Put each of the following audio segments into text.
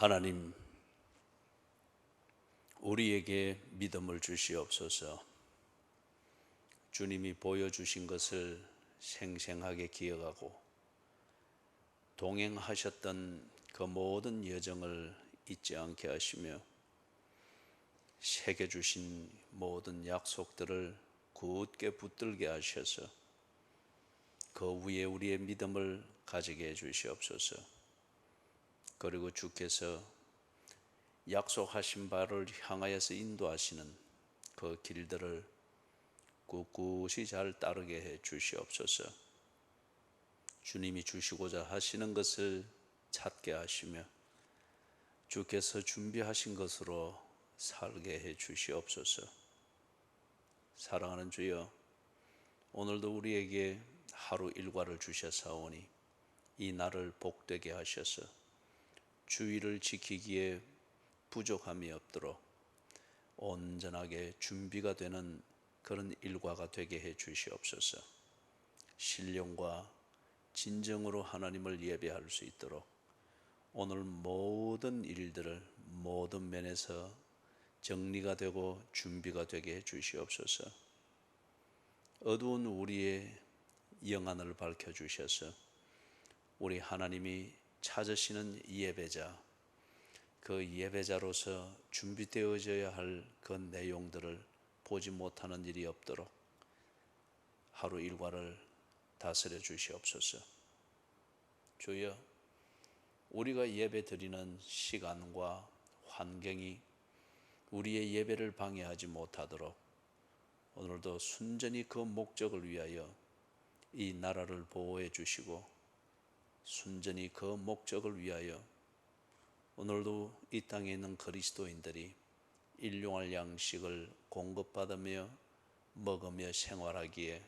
하나님, 우리에게 믿음을 주시옵소서. 주님이 보여주신 것을 생생하게 기억하고 동행하셨던 그 모든 여정을 잊지 않게 하시며 새겨주신 모든 약속들을 굳게 붙들게 하셔서 그 위에 우리의 믿음을 가지게 해 주시옵소서. 그리고 주께서 약속하신 바를 향하여서 인도하시는 그 길들을 꿋꿋이 잘 따르게 해 주시옵소서. 주님이 주시고자 하시는 것을 찾게 하시며 주께서 준비하신 것으로 살게 해 주시옵소서. 사랑하는 주여, 오늘도 우리에게 하루 일과를 주셔사오니 이 날을 복되게 하셔서 주의를 지키기에 부족함이 없도록 온전하게 준비가 되는 그런 일과가 되게 해 주시옵소서. 신령과 진정으로 하나님을 예배할 수 있도록 오늘 모든 일들을 모든 면에서 정리가 되고 준비가 되게 해 주시옵소서. 어두운 우리의 영안을 밝혀 주셔서 우리 하나님이 찾으시는 예배자, 그 예배자로서 준비되어져야 할 그 내용들을 보지 못하는 일이 없도록 하루 일과를 다스려 주시옵소서. 주여, 우리가 예배 드리는 시간과 환경이 우리의 예배를 방해하지 못하도록 오늘도 순전히 그 목적을 위하여 이 나라를 보호해 주시고 순전히 그 목적을 위하여 오늘도 이 땅에 있는 그리스도인들이 일용할 양식을 공급받으며 먹으며 생활하기에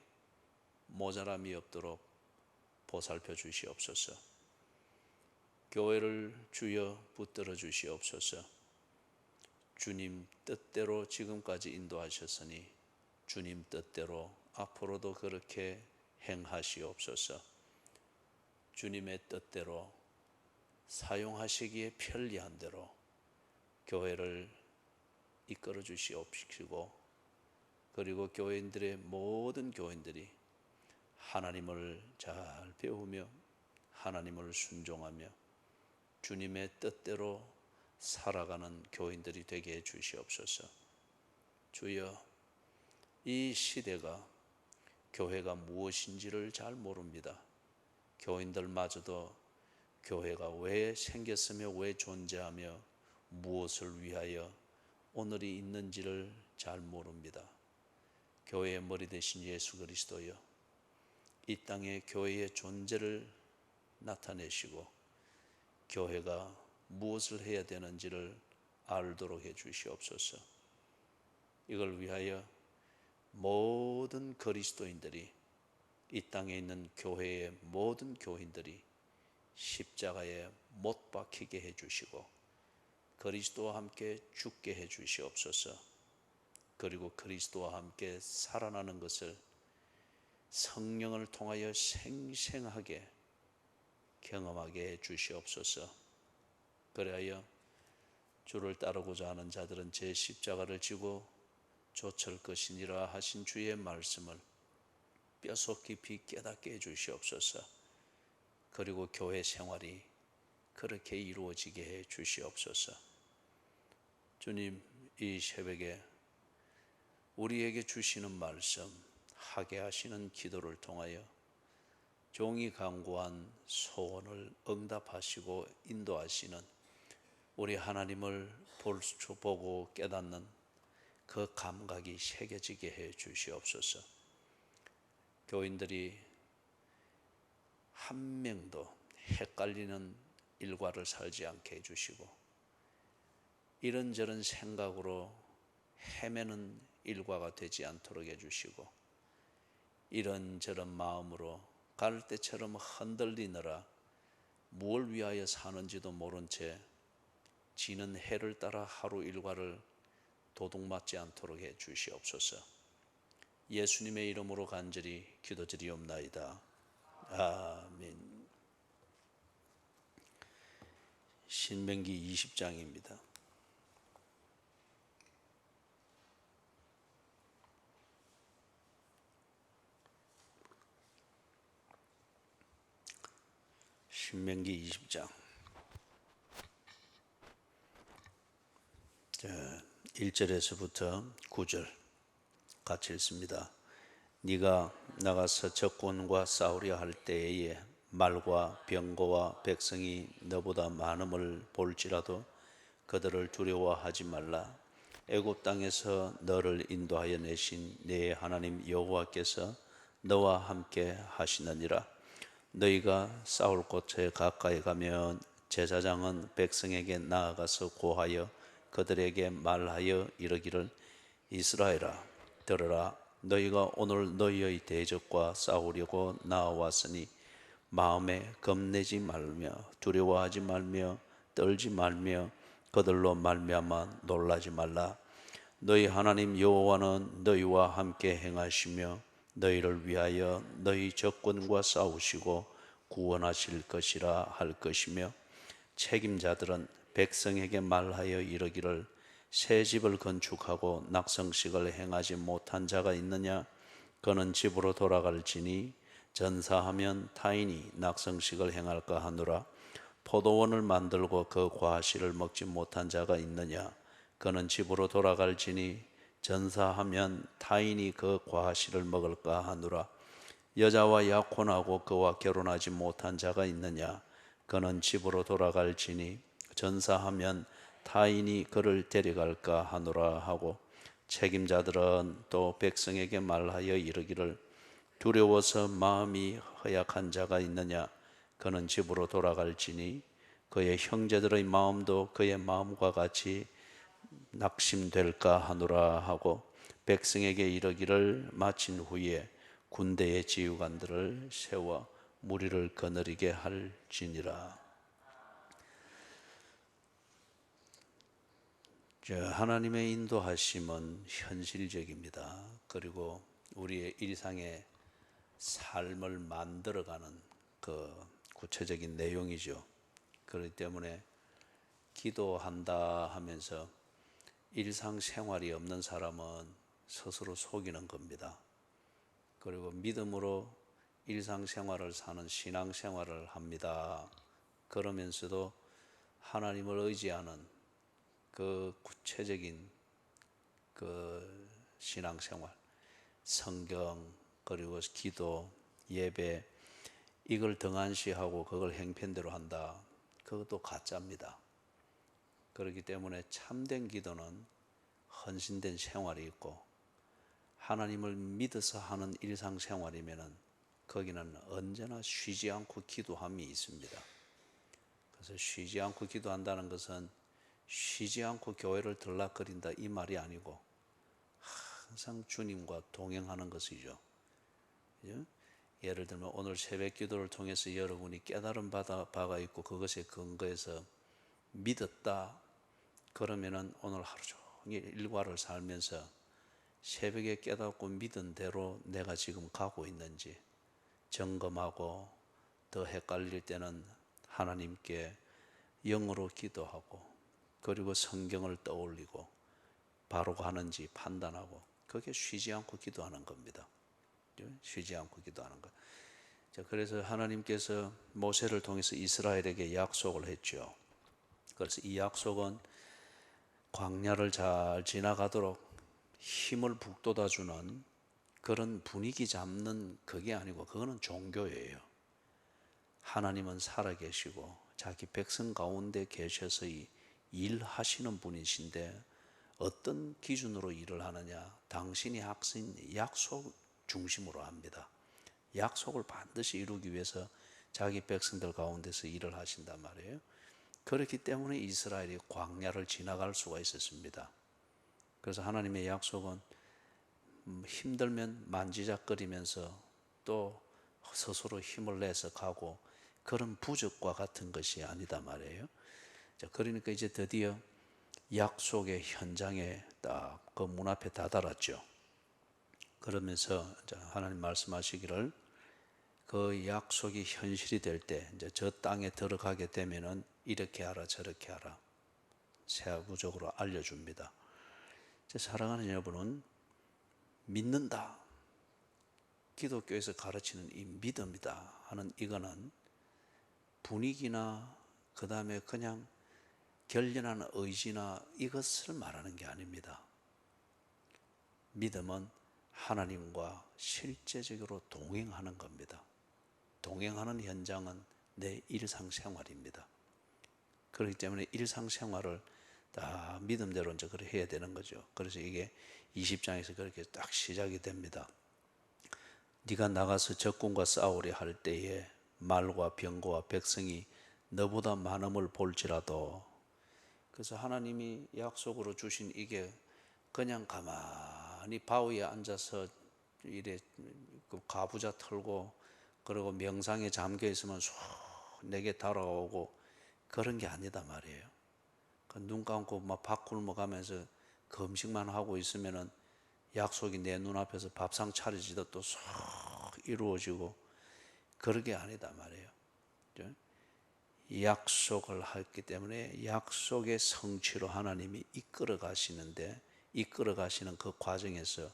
모자람이 없도록 보살펴 주시옵소서. 교회를 주여 붙들어 주시옵소서. 주님 뜻대로 지금까지 인도하셨으니 주님 뜻대로 앞으로도 그렇게 행하시옵소서. 주님의 뜻대로 사용하시기에 편리한 대로 교회를 이끌어 주시옵시고 그리고 교인들의 모든 교인들이 하나님을 잘 배우며 하나님을 순종하며 주님의 뜻대로 살아가는 교인들이 되게 해 주시옵소서. 주여, 이 시대가 교회가 무엇인지를 잘 모릅니다. 교인들마저도 교회가 왜 생겼으며 왜 존재하며 무엇을 위하여 오늘이 있는지를 잘 모릅니다. 교회의 머리 되신 예수 그리스도여, 이 땅에 교회의 존재를 나타내시고 교회가 무엇을 해야 되는지를 알도록 해 주시옵소서. 이걸 위하여 모든 그리스도인들이 이 땅에 있는 교회의 모든 교인들이 십자가에 못 박히게 해 주시고 그리스도와 함께 죽게 해 주시옵소서. 그리고 그리스도와 함께 살아나는 것을 성령을 통하여 생생하게 경험하게 해 주시옵소서. 그리하여 주를 따르고자 하는 자들은 제 십자가를 지고 조철 것이니라 하신 주의 말씀을 뼛속 깊이 깨닫게 해 주시옵소서. 그리고 교회 생활이 그렇게 이루어지게 해 주시옵소서. 주님, 이 새벽에 우리에게 주시는 말씀, 하게 하시는 기도를 통하여 종이 간구한 소원을 응답하시고 인도하시는 우리 하나님을 보고 깨닫는 그 감각이 새겨지게 해 주시옵소서. 교인들이 한 명도 헷갈리는 일과를 살지 않게 해주시고 이런저런 생각으로 헤매는 일과가 되지 않도록 해주시고 이런저런 마음으로 갈대처럼 흔들리느라 무엇을 위하여 사는지도 모른 채 지는 해를 따라 하루 일과를 도둑맞지 않도록 해 주시옵소서. 예수님의 이름으로 간절히 기도드리옵나이다. 아멘. 신명기 20장입니다. 신명기 20장 1절에서부터 9절 같이 읽습니다. 네가 나가서 적군과 싸우려 할 때에 말과 병거와 백성이 너보다 많음을 볼지라도 그들을 두려워하지 말라. 애굽 땅에서 너를 인도하여 내신 네 하나님 여호와께서 너와 함께 하시느니라. 너희가 싸울 곳에 가까이 가면 제사장은 백성에게 나아가서 고하여 그들에게 말하여 이르기를 이스라엘아 들으라. 너희가 오늘 너희의 대적과 싸우려고 나와왔으니 마음에 겁내지 말며 두려워하지 말며 떨지 말며 그들로 말미암아 놀라지 말라. 너희 하나님 여호와는 너희와 함께 행하시며 너희를 위하여 너희 적군과 싸우시고 구원하실 것이라 할 것이며, 책임자들은 백성에게 말하여 이르기를 새 집을 건축하고 낙성식을 행하지 못한 자가 있느냐? 그는 집으로 돌아갈지니 전사하면 타인이 낙성식을 행할까 하노라. 포도원을 만들고 그 과실을 먹지 못한 자가 있느냐? 그는 집으로 돌아갈지니 전사하면 타인이 그 과실을 먹을까 하노라. 여자와 약혼하고 그와 결혼하지 못한 자가 있느냐? 그는 집으로 돌아갈지니 전사하면 타인이 그를 데려갈까 하노라 하고, 책임자들은 또 백성에게 말하여 이르기를 두려워서 마음이 허약한 자가 있느냐? 그는 집으로 돌아갈지니 그의 형제들의 마음도 그의 마음과 같이 낙심될까 하노라 하고, 백성에게 이르기를 마친 후에 군대의 지휘관들을 세워 무리를 거느리게 할지니라. 하나님의 인도하심은 현실적입니다. 그리고 우리의 일상의 삶을 만들어가는 그 구체적인 내용이죠. 그렇기 때문에 기도한다 하면서 일상생활이 없는 사람은 스스로 속이는 겁니다. 그리고 믿음으로 일상생활을 사는 신앙생활을 합니다. 그러면서도 하나님을 의지하는 그 구체적인 그 신앙생활, 성경, 그리고 기도, 예배, 이걸 등한시하고 그걸 행편대로 한다. 그것도 가짜입니다. 그렇기 때문에 참된 기도는 헌신된 생활이 있고, 하나님을 믿어서 하는 일상생활이면은 거기는 언제나 쉬지 않고 기도함이 있습니다. 그래서 쉬지 않고 기도한다는 것은 쉬지 않고 교회를 들락거린다 이 말이 아니고 항상 주님과 동행하는 것이죠. 예를 들면 오늘 새벽 기도를 통해서 여러분이 깨달음 바가 있고 그것에 근거해서 믿었다. 그러면은 오늘 하루 종일 일과를 살면서 새벽에 깨닫고 믿은 대로 내가 지금 가고 있는지 점검하고, 더 헷갈릴 때는 하나님께 영어로 기도하고, 그리고 성경을 떠올리고 바로 가는지 판단하고, 그게 쉬지 않고 기도하는 겁니다. 쉬지 않고 기도하는 것. 그래서 하나님께서 모세를 통해서 이스라엘에게 약속을 했죠. 그래서 이 약속은 광야를 잘 지나가도록 힘을 북돋아주는 그런 분위기 잡는 그게 아니고, 그거는 종교예요. 하나님은 살아계시고 자기 백성 가운데 계셔서 일하시는 분이신데 어떤 기준으로 일을 하느냐? 당신이 하신 약속 중심으로 합니다. 약속을 반드시 이루기 위해서 자기 백성들 가운데서 일을 하신단 말이에요. 그렇기 때문에 이스라엘이 광야를 지나갈 수가 있었습니다. 그래서 하나님의 약속은 힘들면 만지작거리면서 또 스스로 힘을 내서 가고 그런 부적과 같은 것이 아니다 말이에요. 그러니까 이제 드디어 약속의 현장에 딱 그 문 앞에 다다랐죠. 그러면서 하나님 말씀하시기를 그 약속이 현실이 될 때 이제 저 땅에 들어가게 되면은 이렇게 하라 저렇게 하라 세부적으로 알려줍니다. 사랑하는 여러분은 믿는다. 기독교에서 가르치는 이 믿음이다 하는 이거는 분위기나 그 다음에 그냥 결연한 의지나 이것을 말하는 게 아닙니다. 믿음은 하나님과 실제적으로 동행하는 겁니다. 동행하는 현장은 내 일상생활입니다. 그렇기 때문에 일상생활을 다 믿음대로 이제 그렇게 해야 되는 거죠. 그래서 이게 20장에서 그렇게 딱 시작이 됩니다. 네가 나가서 적군과 싸우려 할 때에 말과 병거와 백성이 너보다 많음을 볼지라도, 그래서 하나님이 약속으로 주신 이게 그냥 가만히 바위에 앉아서 이래 그 가부좌 털고 그리고 명상에 잠겨 있으면 쑥 내게 달아오고 그런 게 아니다 말이에요. 눈 감고 막 밥 굶어가면서 그 음식만 하고 있으면은 약속이 내 눈앞에서 밥상 차려지도 또 쏙 이루어지고 그런 게 아니다 말이에요. 약속을 했기 때문에 약속의 성취로 하나님이 이끌어 가시는데, 이끌어 가시는 그 과정에서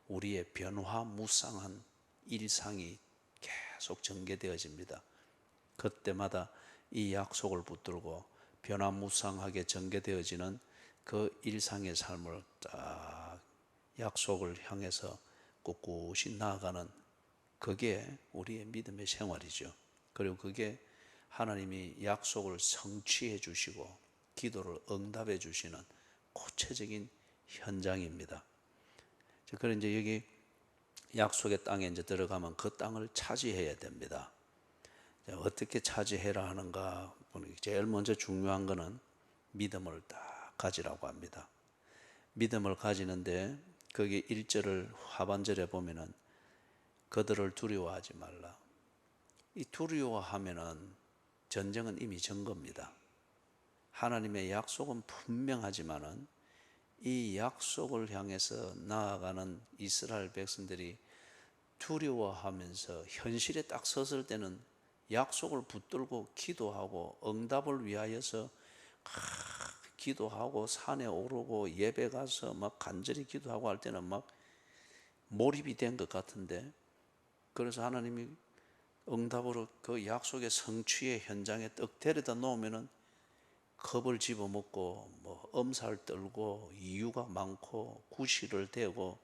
우리의 변화무쌍한 일상이 계속 전개되어집니다. 그때마다 이 약속을 붙들고 변화무쌍하게 전개되어지는 그 일상의 삶을 딱 약속을 향해서 꿋꿋이 나아가는, 그게 우리의 믿음의 생활이죠. 그리고 그게 하나님이 약속을 성취해 주시고 기도를 응답해 주시는 구체적인 현장입니다. 그래 이제 여기 약속의 땅에 이제 들어가면 그 땅을 차지해야 됩니다. 어떻게 차지해라 하는가 보니 제일 먼저 중요한 거는 믿음을 딱 가지라고 합니다. 믿음을 가지는데 거기 1절을 하반절에 보면은 그들을 두려워하지 말라. 이 두려워하면은 전쟁은 이미 전 겁니다. 하나님의 약속은 분명하지만은 이 약속을 향해서 나아가는 이스라엘 백성들이 두려워하면서 현실에 딱 섰을 때는 약속을 붙들고 기도하고 응답을 위하여서 기도하고 산에 오르고 예배 가서 막 간절히 기도하고 할 때는 막 몰입이 된 것 같은데, 그래서 하나님이 응답으로 그 약속의 성취의 현장에 떡 데려다 놓으면은 겁을 집어먹고 뭐 엄살 떨고 이유가 많고 구실을 대고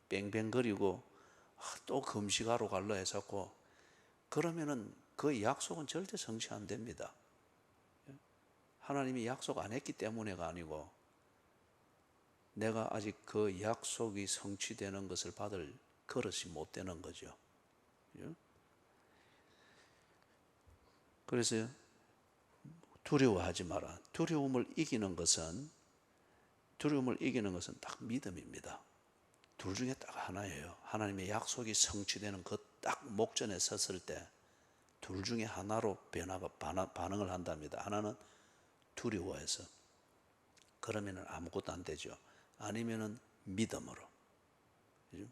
뺑뺑거리고 또 금식하러 갈라 해서고, 그러면은 그 약속은 절대 성취 안 됩니다. 하나님이 약속 안 했기 때문에가 아니고 내가 아직 그 약속이 성취되는 것을 받을 그릇이 못 되는 거죠. 그래서 두려워하지 마라. 두려움을 이기는 것은 딱 믿음입니다. 둘 중에 딱 하나예요. 하나님의 약속이 성취되는 그 딱 목전에 섰을 때 둘 중에 하나로 반응을 한답니다. 하나는 두려워해서, 그러면 아무것도 안 되죠. 아니면은 믿음으로.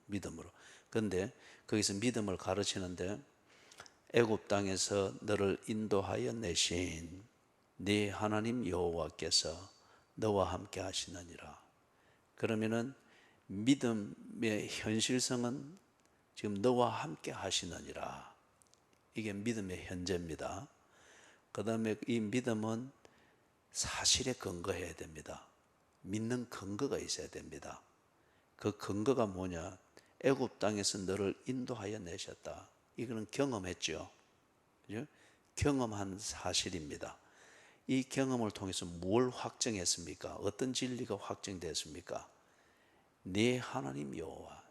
믿음으로. 그런데 거기서 믿음을 가르치는데 애굽 땅에서 너를 인도하여 내신 네 하나님 여호와께서 너와 함께 하시느니라. 그러면은 믿음의 현실성은 지금 너와 함께 하시느니라. 이게 믿음의 현재입니다. 그 다음에 이 믿음은 사실에 근거해야 됩니다. 믿는 근거가 있어야 됩니다. 그 근거가 뭐냐? 애굽 땅에서 너를 인도하여 내셨다. 이거는 경험했죠. 그죠? 경험한 사실입니다. 이 경험을 통해서 뭘 확정했습니까? 어떤 진리가 확정됐습니까? 네 하나님 여호와,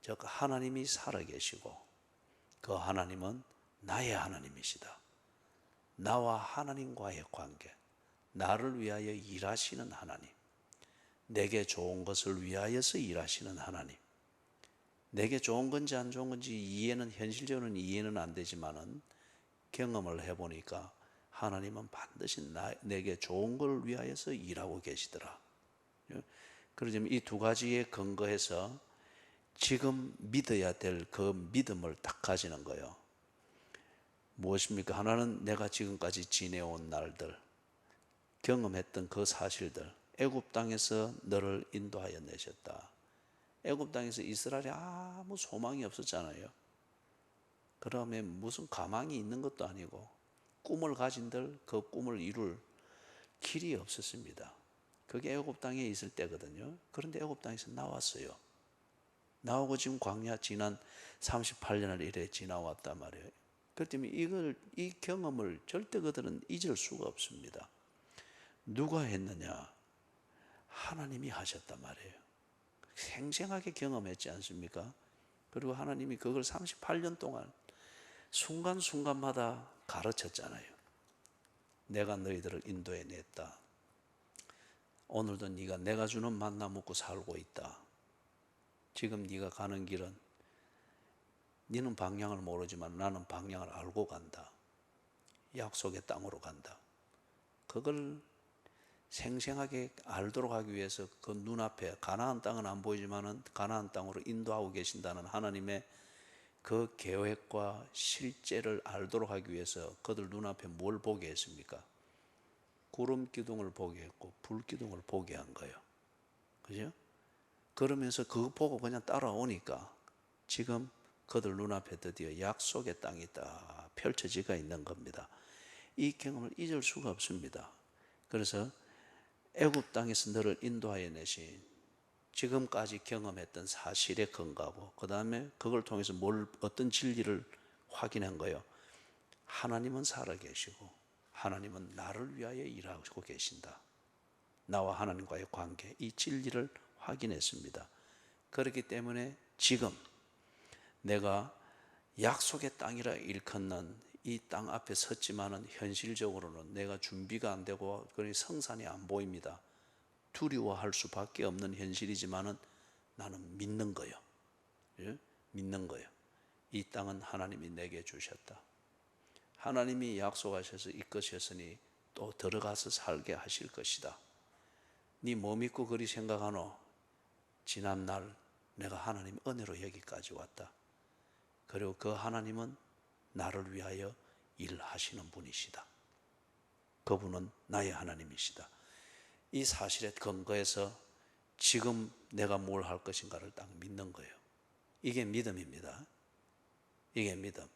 즉 하나님이 살아계시고 그 하나님은 나의 하나님이시다. 나와 하나님과의 관계, 나를 위하여 일하시는 하나님, 내게 좋은 것을 위하여서 일하시는 하나님. 내게 좋은 건지 안 좋은 건지 이해는, 현실적으로는 이해는 안 되지만은 경험을 해보니까 하나님은 반드시 내게 좋은 걸 위하여서 일하고 계시더라. 그러자면 이 두 가지에 근거해서 지금 믿어야 될 그 믿음을 딱 가지는 거예요. 무엇입니까? 하나는 내가 지금까지 지내온 날들, 경험했던 그 사실들, 애굽 땅에서 너를 인도하여 내셨다. 애굽 땅에서 이스라엘이 아무 소망이 없었잖아요. 그러면 무슨 가망이 있는 것도 아니고 꿈을 가진들 그 꿈을 이룰 길이 없었습니다. 그게 애굽 땅에 있을 때거든요. 그런데 애굽 땅에서 나왔어요. 나오고 지금 광야 지난 38년을 이래 지나왔단 말이에요. 그렇기 때문에 이 경험을 절대 그들은 잊을 수가 없습니다. 누가 했느냐? 하나님이 하셨단 말이에요. 생생하게 경험했지 않습니까? 그리고 하나님이 그걸 38년 동안 순간순간마다 가르쳤잖아요. 내가 너희들을 인도해 냈다. 오늘도 네가 내가 주는 만나 먹고 살고 있다. 지금 네가 가는 길은 네는 방향을 모르지만 나는 방향을 알고 간다. 약속의 땅으로 간다. 그걸 생생하게 알도록 하기 위해서 그 눈앞에 가나안 땅은 안 보이지만은 가나안 땅으로 인도하고 계신다는 하나님의 그 계획과 실제를 알도록 하기 위해서 그들 눈앞에 뭘 보게 했습니까? 구름 기둥을 보게 했고 불 기둥을 보게 한 거예요. 그죠? 그러면서 그거 보고 그냥 따라오니까 지금 그들 눈앞에 드디어 약속의 땅이 딱 펼쳐지가 있는 겁니다. 이 경험을 잊을 수가 없습니다. 그래서 애굽 땅에서 너를 인도하여 내신 지금까지 경험했던 사실에 근거하고 그 다음에 그걸 통해서 어떤 진리를 확인한 거예요. 하나님은 살아계시고 하나님은 나를 위하여 일하고 계신다. 나와 하나님과의 관계, 이 진리를 확인했습니다. 그렇기 때문에 지금 내가 약속의 땅이라 일컫는 이 땅 앞에 섰지만은 현실적으로는 내가 준비가 안 되고 성산이 안 보입니다. 두려워할 수밖에 없는 현실이지만은 나는 믿는 거예요. 예? 믿는 거예요. 이 땅은 하나님이 내게 주셨다. 하나님이 약속하셔서 이끄셨으니 또 들어가서 살게 하실 것이다. 네 뭐 믿고 그리 생각하노? 지난날 내가 하나님 은혜로 여기까지 왔다. 그리고 그 하나님은 나를 위하여 일하시는 분이시다. 그분은 나의 하나님이시다. 이 사실에 근거해서 지금 내가 뭘 할 것인가를 딱 믿는 거예요. 이게 믿음입니다. 이게 믿음.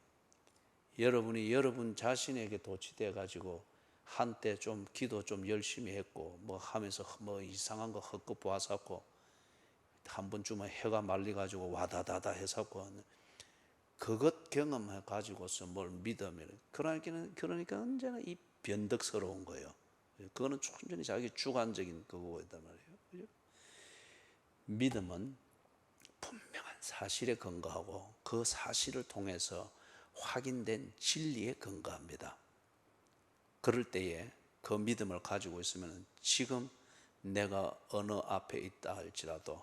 여러분이 여러분 자신에게 도취돼 가지고 한때 좀 기도 좀 열심히 했고 뭐 하면서 뭐 이상한 거 헛것 보았었고 한 번쯤은 해가 말리 가지고 와다다다 해서고 그것 경험해 가지고서 뭘 믿으면 그러니까 언제나 이 변덕스러운 거예요. 그거는 충분히 자기 주관적인 그거였단 말이에요. 그죠? 믿음은 분명한 사실에 근거하고 그 사실을 통해서 확인된 진리에 근거합니다. 그럴 때에 그 믿음을 가지고 있으면 지금 내가 어느 앞에 있다 할지라도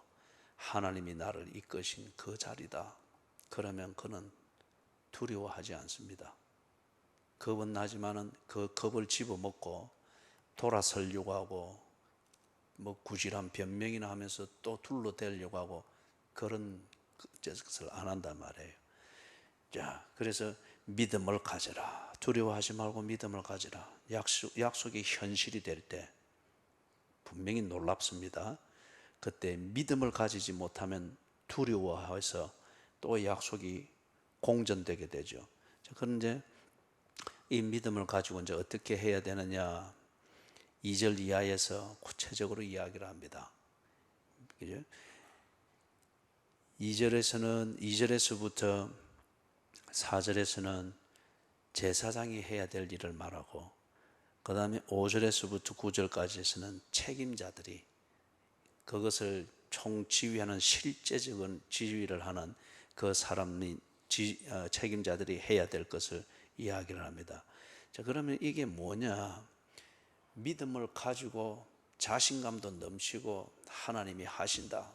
하나님이 나를 이끄신 그 자리다. 그러면 그는 두려워하지 않습니다. 겁은 나지만은 그 겁을 집어먹고 돌아서려고 하고 뭐 구질한 변명이나 하면서 또 둘러대려고 하고 그런 것을 안 한단 말이에요. 자, 그래서 믿음을 가져라. 두려워하지 말고 믿음을 가져라. 약속이 현실이 될 때 분명히 놀랍습니다. 그때 믿음을 가지지 못하면 두려워해서 또 약속이 공전되게 되죠. 그런데 이 믿음을 가지고 이제 어떻게 해야 되느냐? 2절 이하에서 구체적으로 이야기를 합니다. 그죠? 2절에서부터 4절에서는 제사장이 해야 될 일을 말하고 그 다음에 5절에서부터 9절까지에서는 책임자들이 그것을 총지휘하는 실제적인 지휘를 하는 그 사람이 책임자들이 해야 될 것을 이야기를 합니다. 자, 그러면 이게 뭐냐? 믿음을 가지고 자신감도 넘치고 하나님이 하신다.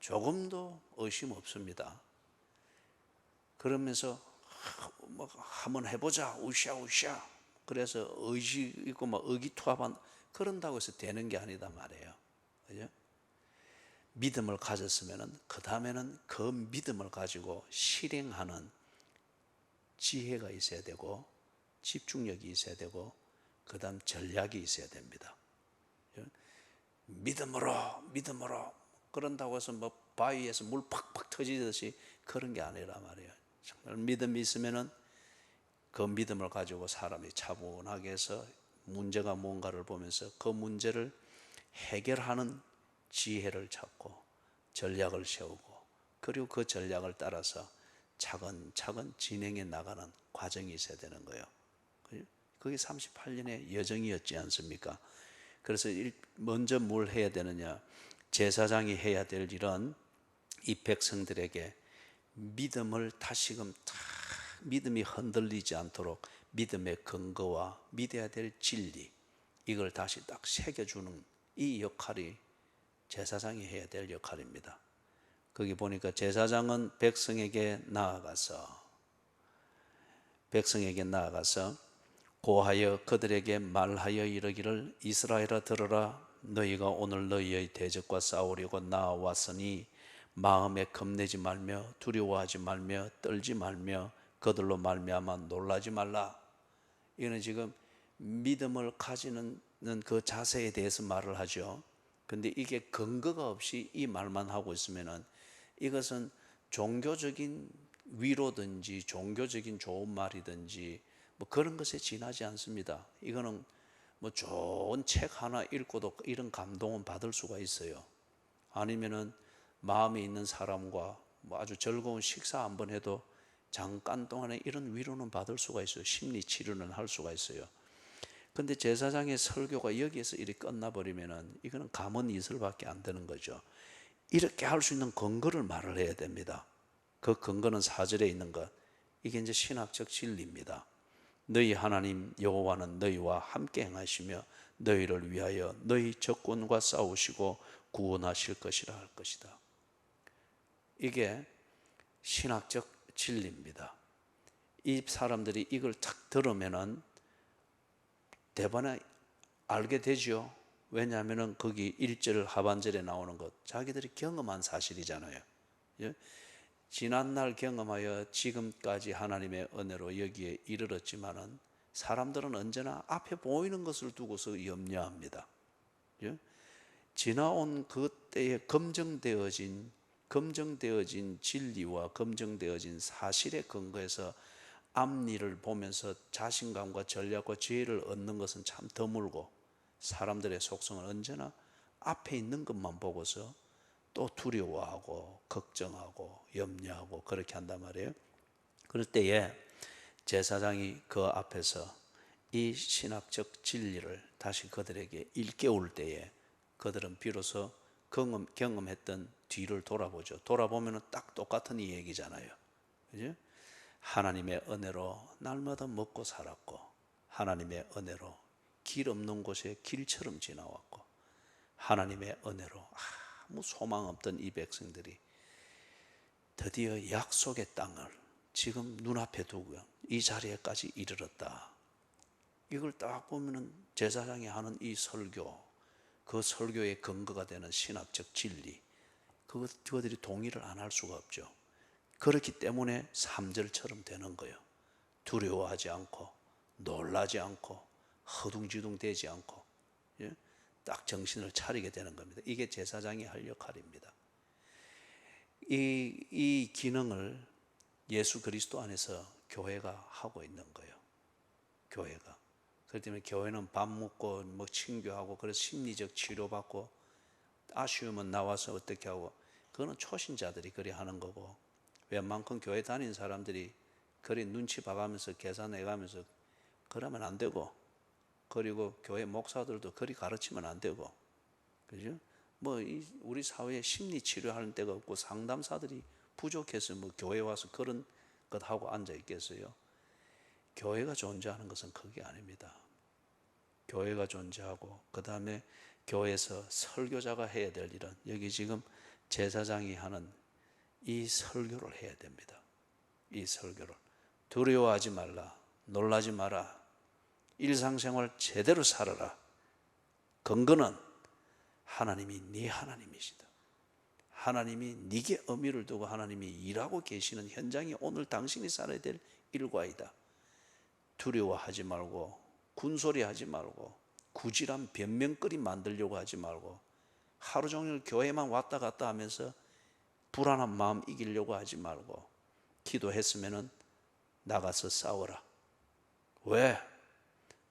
조금도 의심 없습니다. 그러면서 뭐 한번 해보자 우샤우샤 그래서 의지 있고 막 의기투합한 그런다고 해서 되는 게 아니다 말이에요. 그죠? 믿음을 가졌으면 그 다음에는 그 믿음을 가지고 실행하는 지혜가 있어야 되고 집중력이 있어야 되고 그 다음 전략이 있어야 됩니다. 믿음으로 그런다고 해서 뭐 바위에서 물 팍팍 터지듯이 그런 게 아니라 말이에요. 정말 믿음이 있으면은 그 믿음을 가지고 사람이 차분하게 해서 문제가 뭔가를 보면서 그 문제를 해결하는 지혜를 찾고 전략을 세우고 그리고 그 전략을 따라서 차근차근 진행해 나가는 과정이 있어야 되는 거예요. 그게 38년의 여정이었지 않습니까? 그래서 먼저 뭘 해야 되느냐, 제사장이 해야 될 일은 이 백성들에게 믿음을 다시금 다 믿음이 흔들리지 않도록 믿음의 근거와 믿어야 될 진리, 이걸 다시 딱 새겨주는 이 역할이 제사장이 해야 될 역할입니다. 거기 보니까 제사장은 백성에게 나아가서 고하여 그들에게 말하여 이르기를 이스라엘아 들으라. 너희가 오늘 너희의 대적과 싸우려고 나왔으니 마음에 겁내지 말며 두려워하지 말며 떨지 말며 그들로 말미암아 놀라지 말라. 이거는 지금 믿음을 가지는 그 자세에 대해서 말을 하죠. 근데 이게 근거가 없이 이 말만 하고 있으면은 이것은 종교적인 위로든지 종교적인 좋은 말이든지 뭐 그런 것에 지나지 않습니다. 이거는 뭐 좋은 책 하나 읽고도 이런 감동은 받을 수가 있어요. 아니면은 마음에 있는 사람과 뭐 아주 즐거운 식사 한번 해도 잠깐 동안에 이런 위로는 받을 수가 있어요. 심리 치료는 할 수가 있어요. 근데 제사장의 설교가 여기에서 이렇게 끝나버리면은 이거는 감언 이설밖에 안 되는 거죠. 이렇게 할 수 있는 근거를 말을 해야 됩니다. 그 근거는 4절에 있는 것. 이게 이제 신학적 진리입니다. 너희 하나님 여호와는 너희와 함께 행하시며 너희를 위하여 너희 적군과 싸우시고 구원하실 것이라 할 것이다. 이게 신학적 진리입니다. 이 사람들이 이걸 탁 들으면은 대번에 알게 되죠. 왜냐하면 거기 1절 하반절에 나오는 것, 자기들이 경험한 사실이잖아요. 지난날 경험하여 지금까지 하나님의 은혜로 여기에 이르렀지만은 사람들은 언제나 앞에 보이는 것을 두고서 염려합니다. 지나온 그때에 검증되어진 진리와 검증되어진 사실에 근거해서 앞일을 보면서 자신감과 전략과 지혜를 얻는 것은 참 드물고, 사람들의 속성은 언제나 앞에 있는 것만 보고서 또 두려워하고 걱정하고 염려하고 그렇게 한단 말이에요. 그럴 때에 제사장이 그 앞에서 이 신학적 진리를 다시 그들에게 일깨울 때에 그들은 비로소 경험했던 뒤를 돌아보죠. 돌아보면 딱 똑같은 이 얘기잖아요. 그죠? 하나님의 은혜로 날마다 먹고 살았고, 하나님의 은혜로 길 없는 곳에 길처럼 지나왔고, 하나님의 은혜로 아무 소망 없던 이 백성들이 드디어 약속의 땅을 지금 눈앞에 두고 이 자리에까지 이르렀다. 이걸 딱 보면은 제사장이 하는 이 설교, 그 설교의 근거가 되는 신학적 진리, 그들이 동의를 안 할 수가 없죠. 그렇기 때문에 3절처럼 되는 거예요. 두려워하지 않고 놀라지 않고 허둥지둥 되지 않고 딱 정신을 차리게 되는 겁니다. 이게 제사장이 할 역할입니다. 이 기능을 예수 그리스도 안에서 교회가 하고 있는 거예요. 교회가. 그렇기 때문에 교회는 밥 먹고 뭐 친교하고 그래서 심리적 치료받고 아쉬우면 나와서 어떻게 하고, 그거는 초신자들이 그리 하는 거고, 웬만큼 교회 다니는 사람들이 그리 눈치 봐가면서 계산해가면서 그러면 안 되고, 그리고 교회 목사들도 그리 가르치면 안 되고, 그죠? 뭐 우리 사회에 심리 치료하는 데가 없고 상담사들이 부족해서 뭐 교회 와서 그런 것 하고 앉아 있겠어요? 교회가 존재하는 것은 그게 아닙니다. 교회가 존재하고 그 다음에 교회에서 설교자가 해야 될 일은 여기 지금 제사장이 하는 이 설교를 해야 됩니다. 이 설교를 두려워하지 말라, 놀라지 마라, 일상생활 제대로 살아라. 근거는 하나님이 네 하나님이시다. 하나님이 네게 의미를 두고 하나님이 일하고 계시는 현장이 오늘 당신이 살아야 될 일과이다. 두려워하지 말고 군소리하지 말고 구질한 변명거리 만들려고 하지 말고 하루 종일 교회만 왔다 갔다 하면서 불안한 마음 이기려고 하지 말고 기도했으면 나가서 싸워라. 왜?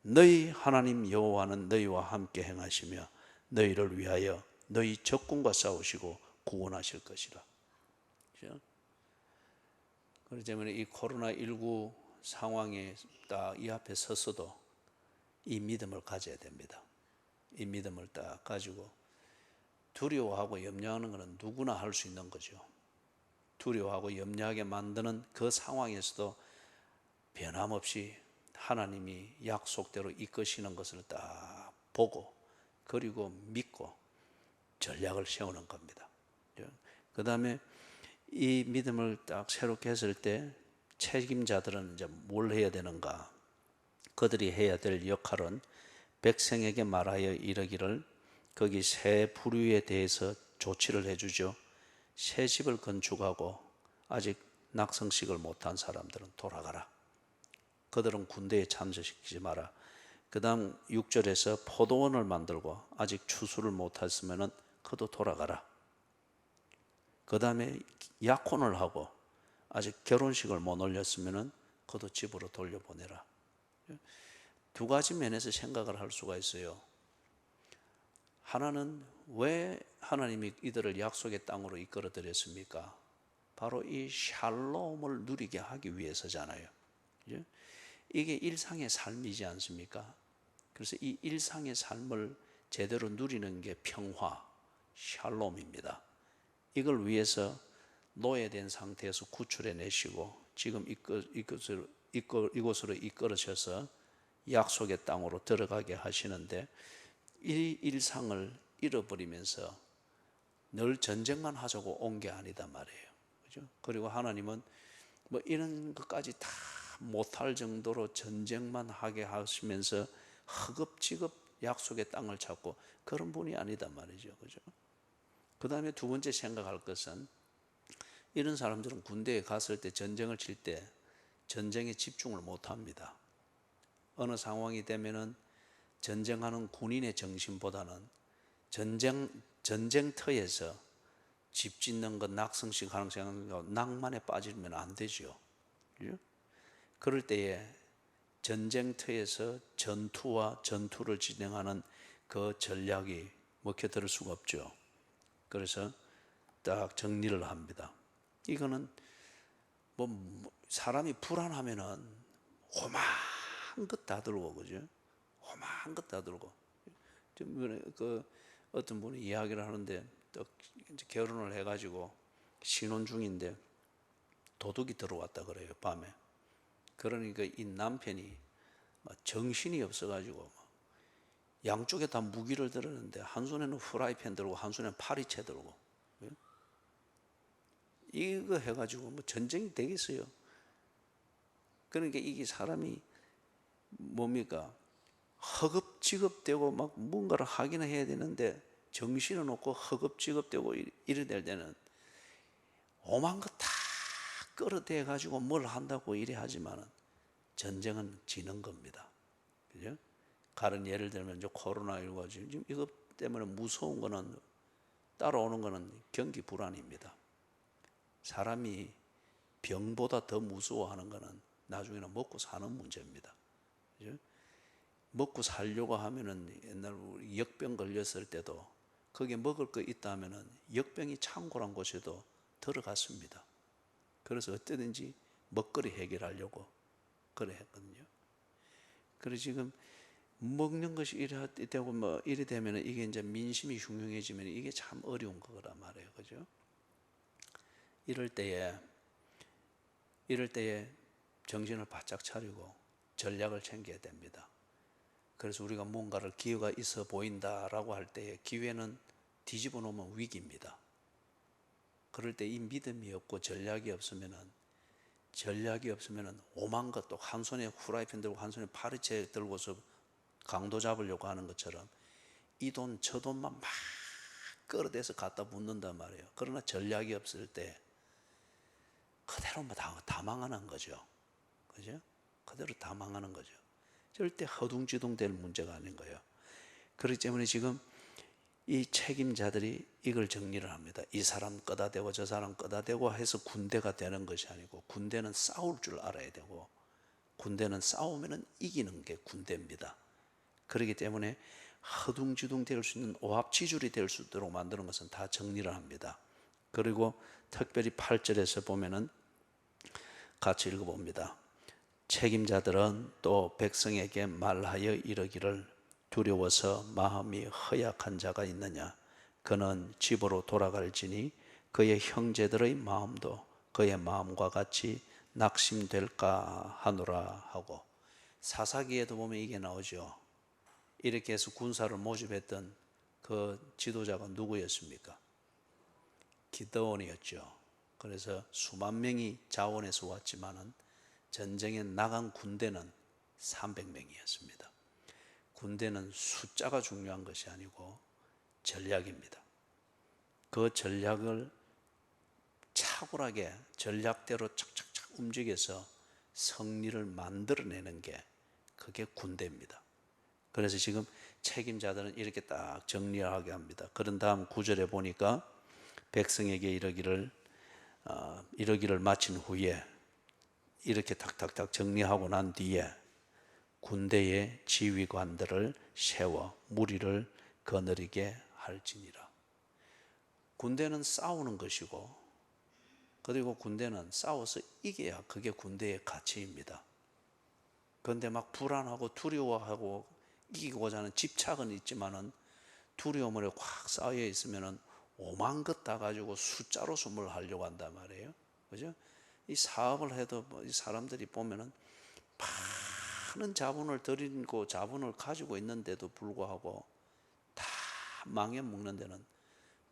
너희 하나님 여호와는 너희와 함께 행하시며 너희를 위하여 너희 적군과 싸우시고 구원하실 것이라. 그렇죠? 그렇기 때문에 이 코로나19 상황에 딱 이 앞에 섰어도 이 믿음을 가져야 됩니다. 이 믿음을 딱 가지고 두려워하고 염려하는 것은 누구나 할 수 있는 거죠. 두려워하고 염려하게 만드는 그 상황에서도 변함없이 하나님이 약속대로 이끄시는 것을 딱 보고 그리고 믿고 전략을 세우는 겁니다. 그 다음에 이 믿음을 딱 새롭게 했을 때 책임자들은 이제 뭘 해야 되는가? 그들이 해야 될 역할은 백성에게 말하여 이르기를 거기 새 부류에 대해서 조치를 해주죠. 새 집을 건축하고 아직 낙성식을 못한 사람들은 돌아가라. 그들은 군대에 참석시키지 마라. 그 다음 6절에서 포도원을 만들고 아직 추수를 못했으면 그도 돌아가라. 그 다음에 약혼을 하고 아직 결혼식을 못 올렸으면 그도 집으로 돌려보내라. 두 가지 면에서 생각을 할 수가 있어요. 하나는 왜 하나님이 이들을 약속의 땅으로 이끌어 드렸습니까? 바로 이 샬롬을 누리게 하기 위해서잖아요. 이게 일상의 삶이지 않습니까? 그래서 이 일상의 삶을 제대로 누리는 게 평화, 샬롬입니다. 이걸 위해서 노예된 상태에서 구출해 내시고 지금 이곳으로 이끌으셔서 약속의 땅으로 들어가게 하시는데 이 일상을 잃어버리면서 늘 전쟁만 하자고 온 게 아니다 말이에요. 그죠? 그리고 하나님은 뭐 이런 것까지 다 못할 정도로 전쟁만 하게 하시면서 허겁지겁 약속의 땅을 찾고 그런 분이 아니다 말이죠. 그죠? 그 다음에 두 번째 생각할 것은 이런 사람들은 군대에 갔을 때 전쟁을 칠 때 전쟁에 집중을 못 합니다. 어느 상황이 되면은 전쟁하는 군인의 정신보다는 전쟁터에서 집 짓는 것, 낙성식 하는 생각, 낭만에 빠지면 안 되죠. 그럴 때에 전쟁터에서 전투와 전투를 진행하는 그 전략이 먹혀들 수가 없죠. 그래서 딱 정리를 합니다. 이거는 뭐 사람이 불안하면은 험한 것 다 들고, 그죠? 험한 것 다 들고. 그 어떤 분이 이야기를 하는데 또 이제 결혼을 해가지고 신혼 중인데 도둑이 들어왔다 그래요, 밤에. 그러니까 이 남편이 정신이 없어가지고 양쪽에 다 무기를 들었는데 한 손에는 프라이팬 들고 한 손에는 파리채 들고 이거 해가지고 뭐 전쟁이 되겠어요. 그러니까 이게 사람이 뭡니까? 허겁지겁되고 막 뭔가를 하기는 해야 되는데 정신은 없고 허겁지겁되고 이래 될 때는 오만 거 다 끌어대 가지고 뭘 한다고 이래 하지만은 전쟁은 지는 겁니다. 그죠? 다른 예를 들면 이제 코로나19가 지금 이것 때문에 무서운 거는 따라오는 거는 경기 불안입니다. 사람이 병보다 더 무서워하는 거는 나중에는 먹고 사는 문제입니다. 그죠? 먹고 살려고 하면은 옛날 우리 역병 걸렸을 때도 거기에 먹을 거 있다 하면은 역병이 창고란 곳에도 들어갔습니다. 그래서 어떻게든지 먹거리 해결하려고 그래 했거든요. 그래서 지금 먹는 것이 이래 되고 뭐 이래 되면은 이게 이제 민심이 흉흉해지면 이게 참 어려운 거란 말이에요. 그죠? 이럴 때에 정신을 바짝 차리고 전략을 챙겨야 됩니다. 그래서 우리가 뭔가를 기회가 있어 보인다라고 할 때에 기회는 뒤집어 놓으면 위기입니다. 그럴 때 이 믿음이 없고 전략이 없으면은 오만 것 또 한 손에 후라이팬 들고 한 손에 파리채 들고서 강도 잡으려고 하는 것처럼 이 돈 저 돈만 막 끌어대서 갖다 붓는단 말이에요. 그러나 전략이 없을 때 그대로 뭐 다 망하는 거죠. 그죠? 그대로 다 망하는 거죠. 절대 허둥지둥 될 문제가 아닌 거예요. 그렇기 때문에 지금 이 책임자들이 이걸 정리를 합니다. 이 사람 끄다 대고 저 사람 끄다 대고 해서 군대가 되는 것이 아니고, 군대는 싸울 줄 알아야 되고, 군대는 싸우면 이기는 게 군대입니다. 그렇기 때문에 허둥지둥 될 수 있는 오합지졸이 될 수 있도록 만드는 것은 다 정리를 합니다. 그리고 특별히 8절에서 보면은 같이 읽어봅니다. 책임자들은 또 백성에게 말하여 이르기를, 두려워서 마음이 허약한 자가 있느냐? 그는 집으로 돌아갈지니 그의 형제들의 마음도 그의 마음과 같이 낙심될까 하노라 하고, 사사기에도 보면 이게 나오죠. 이렇게 해서 군사를 모집했던 그 지도자가 누구였습니까? 기드온이었죠. 그래서 수만 명이 자원해서 왔지만은 전쟁에 나간 군대는 300명이었습니다. 군대는 숫자가 중요한 것이 아니고 전략입니다. 그 전략을 차분하게 전략대로 착착착 움직여서 승리를 만들어내는 게 그게 군대입니다. 그래서 지금 책임자들은 이렇게 딱 정리하게 합니다. 그런 다음 9절에 보니까 백성에게 이르기를 마친 후에 이렇게 탁탁탁 정리하고 난 뒤에 군대의 지휘관들을 세워 무리를 거느리게 할지니라. 군대는 싸우는 것이고, 그리고 군대는 싸워서 이겨야 그게 군대의 가치입니다. 그런데 막 불안하고 두려워하고 이기고자 하는 집착은 있지만은 두려움에 확 쌓여 있으면은 오만 것 다 가지고 숫자로 승부를 하려고 한단 말이에요. 그죠? 이 사업을 해도 이 사람들이 보면은 많은 자본을 들이고 자본을 가지고 있는데도 불구하고 다 망해먹는 데는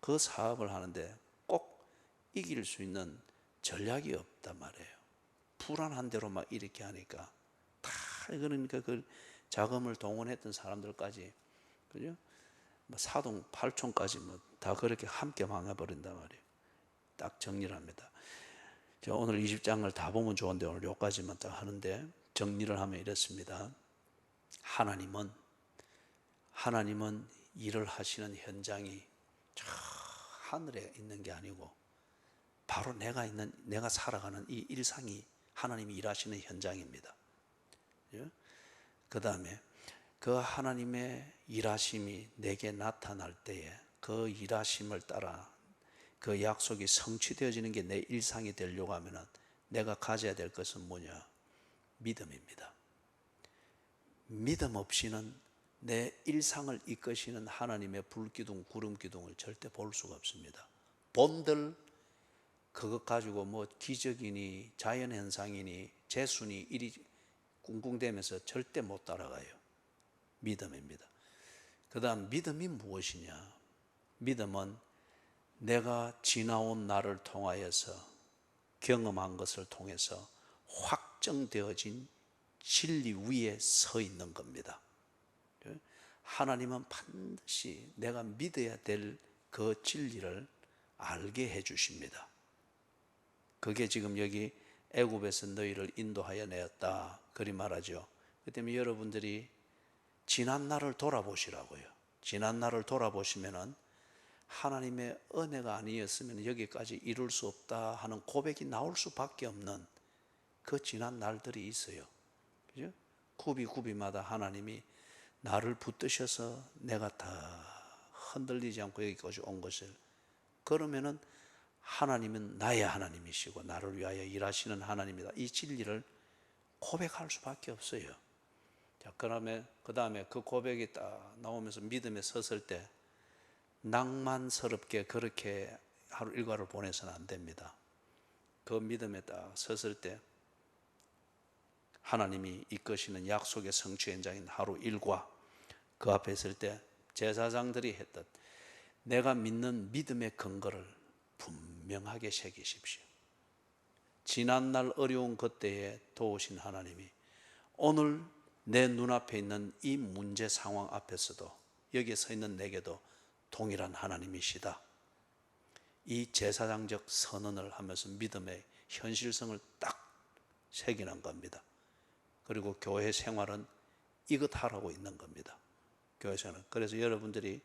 그 사업을 하는데 꼭 이길 수 있는 전략이 없단 말이에요. 불안한 대로 막 이렇게 하니까 다, 그러니까 그 자금을 동원했던 사람들까지, 그죠? 사동 8촌까지 뭐 다 그렇게 함께 망해버린단 말이에요. 딱 정리를 합니다. 제가 오늘 20장을 다 보면 좋은데 오늘 여기까지만 딱 하는데, 정리를 하면 이렇습니다. 하나님은 일을 하시는 현장이 저 하늘에 있는 게 아니고 바로 내가 살아가는 이 일상이 하나님이 일하시는 현장입니다. 그 다음에 그 하나님의 일하심이 내게 나타날 때에 그 일하심을 따라 그 약속이 성취되어지는 게 내 일상이 되려고 하면 내가 가져야 될 것은 뭐냐? 믿음입니다. 믿음 없이는 내 일상을 이끄시는 하나님의 불기둥, 구름기둥을 절대 볼 수가 없습니다. 본들 그것 가지고 뭐 기적이니 자연현상이니 재수니 일이 꿍꿍대면서 절대 못 따라가요. 믿음입니다. 그 다음 믿음이 무엇이냐? 믿음은 내가 지나온 날을 통하여서 경험한 것을 통해서 확정되어진 진리 위에 서 있는 겁니다. 하나님은 반드시 내가 믿어야 될 그 진리를 알게 해 주십니다. 그게 지금 여기 애굽에서 너희를 인도하여 내었다 그리 말하죠. 그 때문에 여러분들이 지난 날을 돌아보시라고요. 지난 날을 돌아보시면은 하나님의 은혜가 아니었으면 여기까지 이룰 수 없다 하는 고백이 나올 수밖에 없는 그 지난 날들이 있어요. 그죠? 구비마다 하나님이 나를 붙드셔서 내가 다 흔들리지 않고 여기까지 온 것을, 그러면은 하나님은 나의 하나님이시고 나를 위하여 일하시는 하나님이다, 이 진리를 고백할 수밖에 없어요. 자, 그 다음에 그 고백이 딱 나오면서 믿음에 섰을 때 낭만스럽게 그렇게 하루 일과를 보내서는 안 됩니다. 그 믿음에 딱 섰을 때 하나님이 이끄시는 약속의 성취 현장인 하루 일과, 그 앞에 있을 때 제사장들이 했듯 내가 믿는 믿음의 근거를 분명하게 새기십시오. 지난날 어려운 그때에 도우신 하나님이 오늘 내 눈앞에 있는 이 문제 상황 앞에서도 여기에 서 있는 내게도 동일한 하나님이시다. 이 제사장적 선언을 하면서 믿음의 현실성을 딱 새기는 겁니다. 그리고 교회 생활은 이것 하라고 있는 겁니다. 교회 생활은. 그래서 여러분들이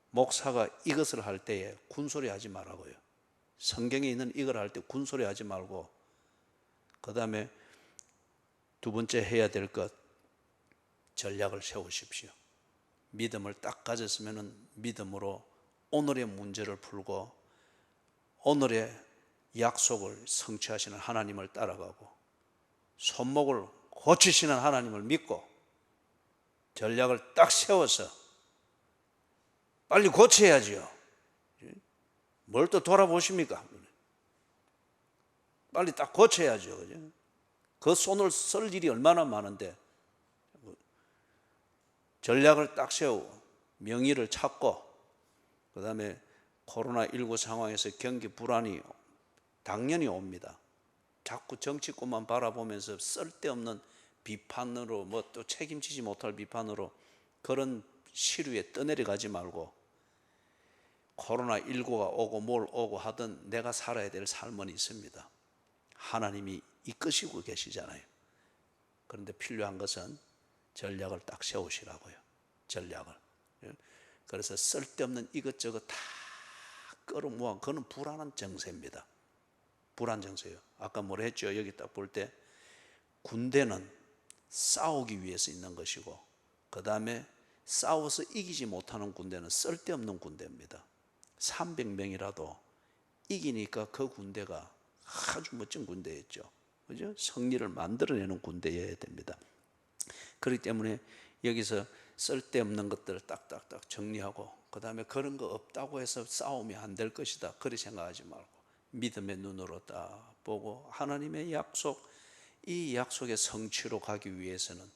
목사가 이것을 할 때에 군소리 하지 말라고요. 성경에 있는 이걸 할 때 군소리 하지 말고, 그 다음에 두 번째 해야 될 것, 전략을 세우십시오. 믿음을 딱 가졌으면 믿음으로 오늘의 문제를 풀고 오늘의 약속을 성취하시는 하나님을 따라가고 손목을 고치시는 하나님을 믿고 전략을 딱 세워서 빨리 고쳐야지요. 뭘 또 돌아보십니까? 빨리 딱 고쳐야죠. 그죠? 그 손을 쓸 일이 얼마나 많은데 전략을 딱 세우고 명의를 찾고, 그 다음에 코로나19 상황에서 경기 불안이 당연히 옵니다. 자꾸 정치권만 바라보면서 쓸데없는 비판으로, 뭐 또 책임지지 못할 비판으로 그런 시류에 떠내려가지 말고, 코로나19가 오고 뭘 오고 하든 내가 살아야 될 삶은 있습니다. 하나님이 이끄시고 계시잖아요. 그런데 필요한 것은 전략을 딱 세우시라고요. 전략을. 그래서 쓸데없는 이것저것 다 끌어모아, 그건 불안한 정세입니다. 불안 정세예요. 아까 뭐라 했죠? 여기 딱 볼 때 군대는 싸우기 위해서 있는 것이고, 그 다음에 싸워서 이기지 못하는 군대는 쓸데없는 군대입니다. 300명이라도 이기니까 그 군대가 아주 멋진 군대였죠. 그죠? 승리를 만들어내는 군대여야 됩니다. 그렇기 때문에 여기서 쓸데없는 것들을 딱딱딱 정리하고, 그 다음에 그런 거 없다고 해서 싸우면 안 될 것이다, 그렇게 생각하지 말고 믿음의 눈으로 딱 보고 하나님의 약속, 이 약속의 성취로 가기 위해서는,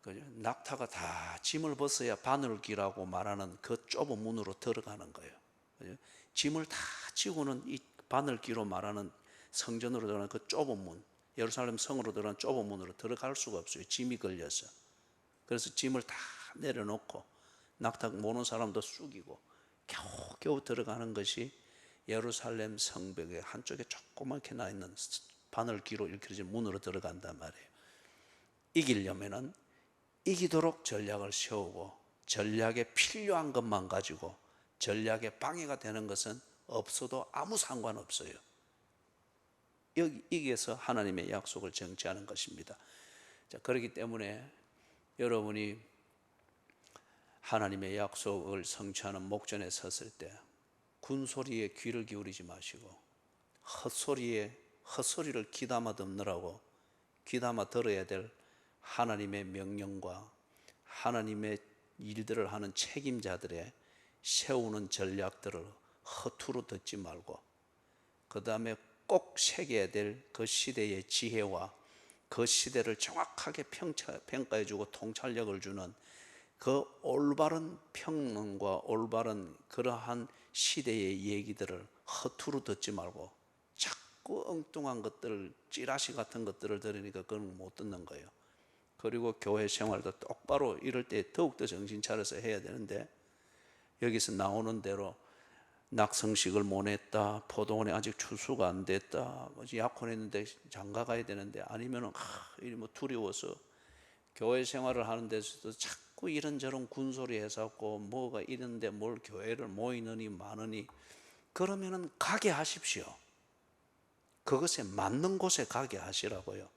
그죠? 낙타가 다 짐을 벗어야 바늘을 기라고 말하는 그 좁은 문으로 들어가는 거예요. 그죠? 짐을 다 지고는 이 바늘기로 말하는 성전으로 들어가는 그 좁은 문, 예루살렘 성으로 들어가는 좁은 문으로 들어갈 수가 없어요. 짐이 걸려서. 그래서 짐을 다 내려놓고 낙타 모는 사람도 숙이고 겨우겨우 들어가는 것이 예루살렘 성벽의 한쪽에 조그맣게 나 있는 바늘기로 일컬어진 문으로 들어간단 말이에요. 이기려면은 이기도록 전략을 세우고, 전략에 필요한 것만 가지고 전략에 방해가 되는 것은 없어도 아무 상관없어요. 여기에서 하나님의 약속을 정치하는 것입니다. 자, 그렇기 때문에 여러분이 하나님의 약속을 성취하는 목전에 섰을 때 군소리에 귀를 기울이지 마시고 헛소리를 귀담아 듣느라고 귀담아 들어야 될 하나님의 명령과 하나님의 일들을 하는 책임자들의 세우는 전략들을 허투루 듣지 말고, 그 다음에 꼭 새겨야 될 그 시대의 지혜와 그 시대를 정확하게 평가해주고 통찰력을 주는 그 올바른 평론과 올바른 그러한 시대의 얘기들을 허투루 듣지 말고 자꾸 엉뚱한 것들, 찌라시 같은 것들을 들으니까 그건 못 듣는 거예요. 그리고 교회 생활도 똑바로 이럴 때 더욱더 정신 차려서 해야 되는데, 여기서 나오는 대로 낙성식을 못 했다, 포도원에 아직 추수가 안 됐다, 약혼했는데 장가 가야 되는데, 아니면 뭐 두려워서 교회 생활을 하는 데서도 자꾸 이런저런 군소리 해서고 뭐가 이런데 뭘 교회를 모이느니 마느니, 그러면은 가게 하십시오. 그것에 맞는 곳에 가게 하시라고요.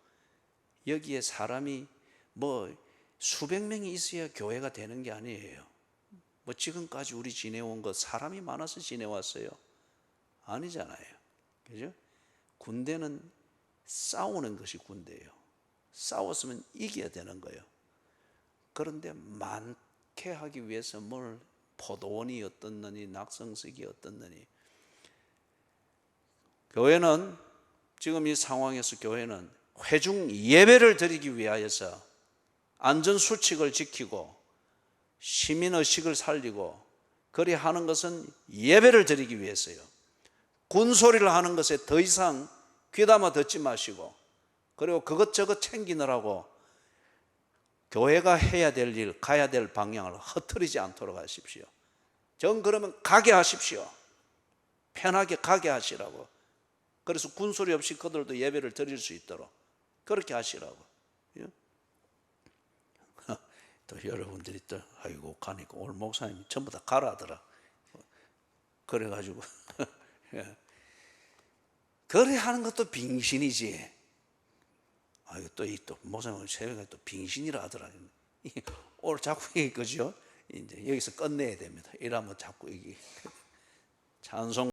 여기에 사람이 뭐 수백 명이 있어야 교회가 되는 게 아니에요. 뭐 지금까지 우리 지내온 거 사람이 많아서 지내왔어요? 아니잖아요. 그죠? 군대는 싸우는 것이 군대예요. 싸웠으면 이겨야 되는 거예요. 그런데 많게 하기 위해서 뭘 포도원이 어떻느니 낙성석이 어떻느니, 교회는 지금 이 상황에서 교회는 회중 예배를 드리기 위하여서 안전수칙을 지키고 시민의식을 살리고 그리 하는 것은 예배를 드리기 위해서요. 군소리를 하는 것에 더 이상 귀담아 듣지 마시고, 그리고 그것저것 챙기느라고 교회가 해야 될 일, 가야 될 방향을 흐트리지 않도록 하십시오. 정 그러면 가게 하십시오. 편하게 가게 하시라고. 그래서 군소리 없이 그들도 예배를 드릴 수 있도록 그렇게 하시라고. 예? 또 여러분들이 또 아이고 가니까 오늘 목사님이 전부 다 가라더라. 그래가지고 예. 그래 하는 것도 빙신이지. 아이고 또 목사님 새벽에 또 빙신이라 하더라. 오늘 자꾸 이거죠. 이제 여기서 끝내야 됩니다. 이러면 자꾸 이게 찬송